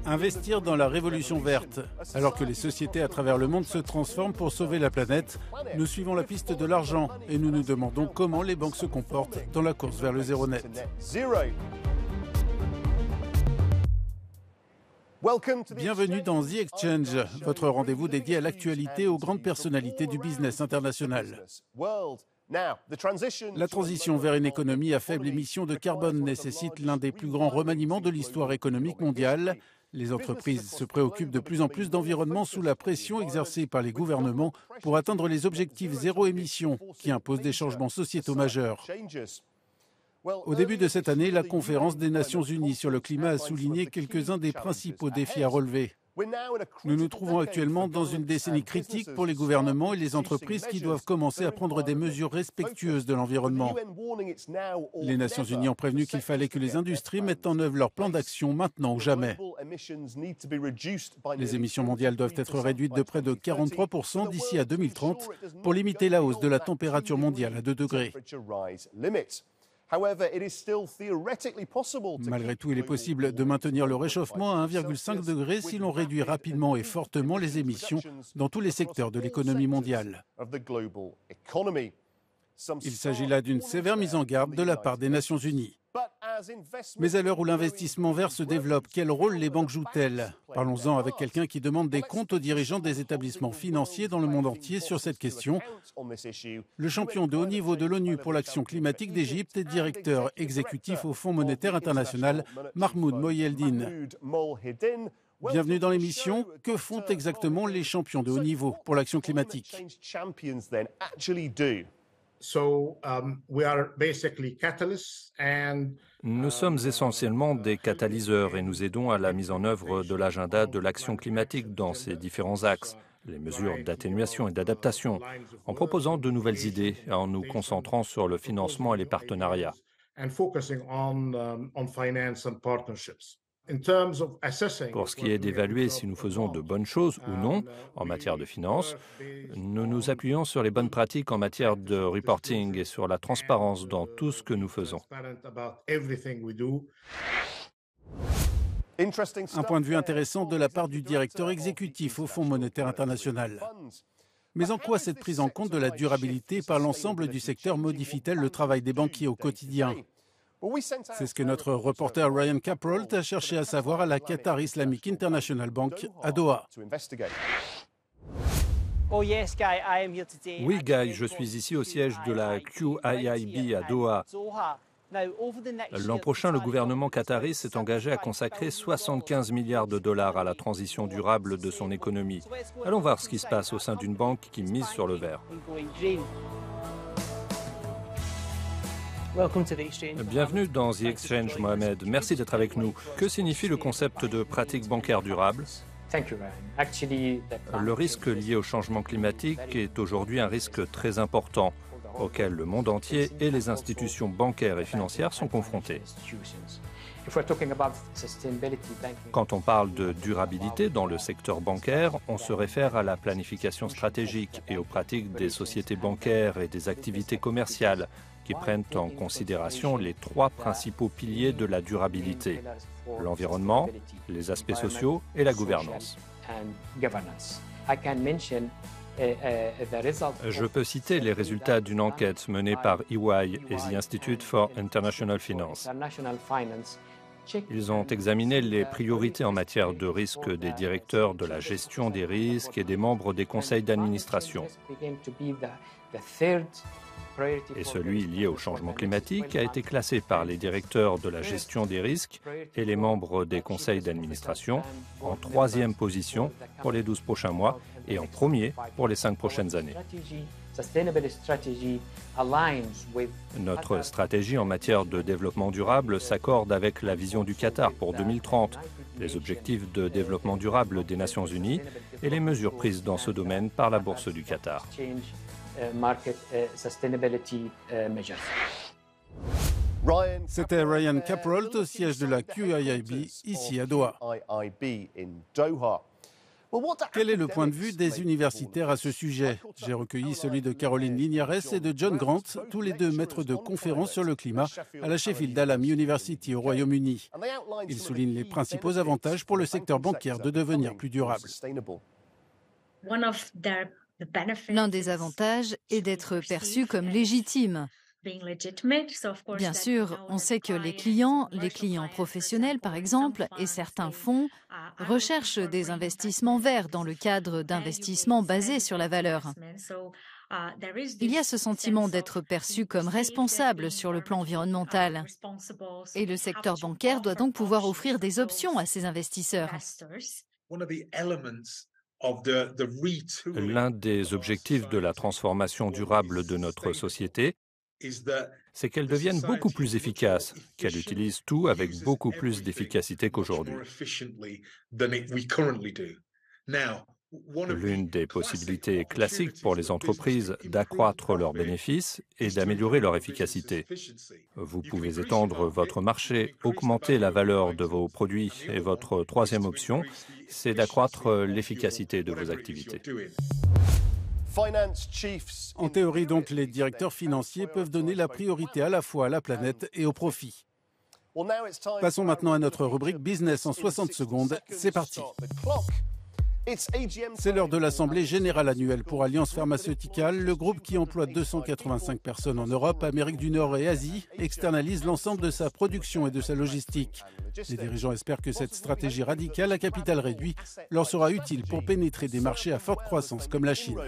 Investir dans la révolution verte. Alors que les sociétés à travers le monde se transforment pour sauver la planète, nous suivons la piste de l'argent et nous nous demandons comment les banques se comportent dans la course vers le zéro net. Bienvenue dans The Exchange, votre rendez-vous dédié à l'actualité et aux grandes personnalités du business international. La transition vers une économie à faible émission de carbone nécessite l'un des plus grands remaniements de l'histoire économique mondiale. Les entreprises se préoccupent de plus en plus d'environnement sous la pression exercée par les gouvernements pour atteindre les objectifs zéro émission qui imposent des changements sociétaux majeurs. Au début de cette année, la conférence des Nations Unies sur le climat a souligné quelques-uns des principaux défis à relever. Nous nous trouvons actuellement dans une décennie critique pour les gouvernements et les entreprises qui doivent commencer à prendre des mesures respectueuses de l'environnement. Les Nations Unies ont prévenu qu'il fallait que les industries mettent en œuvre leur plan d'action maintenant ou jamais. Les émissions mondiales doivent être réduites de près de 43% d'ici à 2030 pour limiter la hausse de la température mondiale à 2 degrés. Malgré tout, il est possible de maintenir le réchauffement à 1,5 degré si l'on réduit rapidement et fortement les émissions dans tous les secteurs de l'économie mondiale. Il s'agit là d'une sévère mise en garde de la part des Nations Unies. Mais à l'heure où l'investissement vert se développe, quel rôle les banques jouent-elles? Parlons-en avec quelqu'un qui demande des comptes aux dirigeants des établissements financiers dans le monde entier sur cette question. Le champion de haut niveau de l'ONU pour l'action climatique d'Égypte et directeur exécutif au Fonds monétaire international, Mahmoud Moyeldin. Bienvenue dans l'émission. Que font exactement les champions de haut niveau pour l'action climatique? Nous sommes essentiellement des catalyseurs et nous aidons à la mise en œuvre de l'agenda de l'action climatique dans ses différents axes, les mesures d'atténuation et d'adaptation, en proposant de nouvelles idées et en nous concentrant sur le financement et les partenariats. Pour ce qui est d'évaluer si nous faisons de bonnes choses ou non en matière de finances, nous nous appuyons sur les bonnes pratiques en matière de reporting et sur la transparence dans tout ce que nous faisons. Un point de vue intéressant de la part du directeur exécutif au Fonds monétaire international. Mais en quoi cette prise en compte de la durabilité par l'ensemble du secteur modifie-t-elle le travail des banquiers au quotidien? C'est ce que notre reporter Ryan Caprolt a cherché à savoir à la Qatar Islamic International Bank à Doha. Oui, Guy, je suis ici au siège de la QIIB à Doha. L'an prochain, le gouvernement qatari s'est engagé à consacrer 75 milliards de dollars à la transition durable de son économie. Allons voir ce qui se passe au sein d'une banque qui mise sur le vert. Bienvenue dans The Exchange, Mohamed. Merci d'être avec nous. Que signifie le concept de pratique bancaire durable? Le risque lié au changement climatique est aujourd'hui un risque très important auquel le monde entier et les institutions bancaires et financières sont confrontés. Quand on parle de durabilité dans le secteur bancaire, on se réfère à la planification stratégique et aux pratiques des sociétés bancaires et des activités commerciales qui prennent en considération les 3 principaux piliers de la durabilité: l'environnement, les aspects sociaux et la gouvernance. Je peux citer les résultats d'une enquête menée par EY et The Institute for International Finance. Ils ont examiné les priorités en matière de risque des directeurs de la gestion des risques et des membres des conseils d'administration. Et celui lié au changement climatique a été classé par les directeurs de la gestion des risques et les membres des conseils d'administration en 3e position pour les 12 prochains mois et en premier pour les 5 prochaines années. Notre stratégie en matière de développement durable s'accorde avec la vision du Qatar pour 2030, les objectifs de développement durable des Nations Unies et les mesures prises dans ce domaine par la Bourse du Qatar. C'était Ryan Caprolt au siège de la QIIB ici à Doha. Quel est le point de vue des universitaires à ce sujet? J'ai recueilli celui de Caroline Lignares et de John Grant, tous les deux maîtres de conférences sur le climat à la Sheffield Hallam University au Royaume-Uni. Ils soulignent les principaux avantages pour le secteur bancaire de devenir plus durable. L'un des avantages est d'être perçu comme légitime. Bien sûr, on sait que les clients professionnels par exemple, et certains fonds recherchent des investissements verts dans le cadre d'investissements basés sur la valeur. Il y a ce sentiment d'être perçu comme responsable sur le plan environnemental. Et le secteur bancaire doit donc pouvoir offrir des options à ses investisseurs. L'un des objectifs de la transformation durable de notre société, c'est qu'elle devienne beaucoup plus efficace, qu'elle utilise tout avec beaucoup plus d'efficacité qu'aujourd'hui. L'une des possibilités classiques pour les entreprises d'accroître leurs bénéfices est d'améliorer leur efficacité. Vous pouvez étendre votre marché, augmenter la valeur de vos produits et votre troisième option, c'est d'accroître l'efficacité de vos activités. En théorie, donc, les directeurs financiers peuvent donner la priorité à la fois à la planète et au profit. Passons maintenant à notre rubrique Business en 60 secondes. C'est parti. C'est l'heure de l'Assemblée générale annuelle pour Alliance Pharmaceuticals. Le groupe qui emploie 285 personnes en Europe, Amérique du Nord et Asie externalise l'ensemble de sa production et de sa logistique. Les dirigeants espèrent que cette stratégie radicale à capital réduit leur sera utile pour pénétrer des marchés à forte croissance comme la Chine.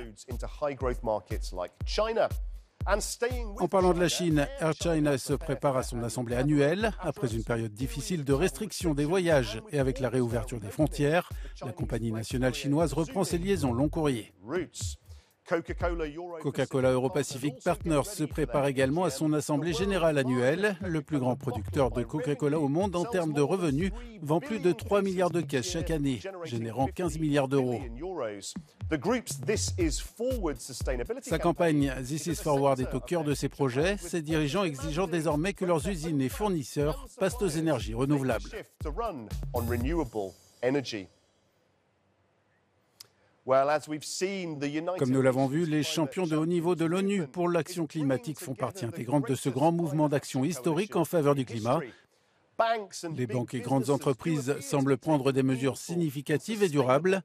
En parlant de la Chine, Air China se prépare à son assemblée annuelle. Après une période difficile de restriction des voyages et avec la réouverture des frontières, la compagnie nationale chinoise reprend ses liaisons long courrier. Coca-Cola Europacific Partners se prépare également à son assemblée générale annuelle. Le plus grand producteur de Coca-Cola au monde en termes de revenus vend plus de 3 milliards de caisses chaque année, générant 15 milliards d'euros. Sa campagne This is Forward est au cœur de ses projets, ses dirigeants exigeant désormais que leurs usines et fournisseurs passent aux énergies renouvelables. Comme nous l'avons vu, les champions de haut niveau de l'ONU pour l'action climatique font partie intégrante de ce grand mouvement d'action historique en faveur du climat. Les banques et grandes entreprises semblent prendre des mesures significatives et durables,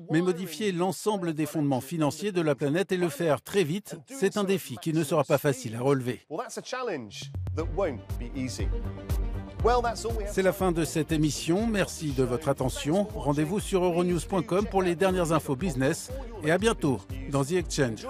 mais modifier l'ensemble des fondements financiers de la planète et le faire très vite, c'est un défi qui ne sera pas facile à relever. C'est la fin de cette émission. Merci de votre attention. Rendez-vous sur euronews.com pour les dernières infos business et à bientôt dans The Exchange.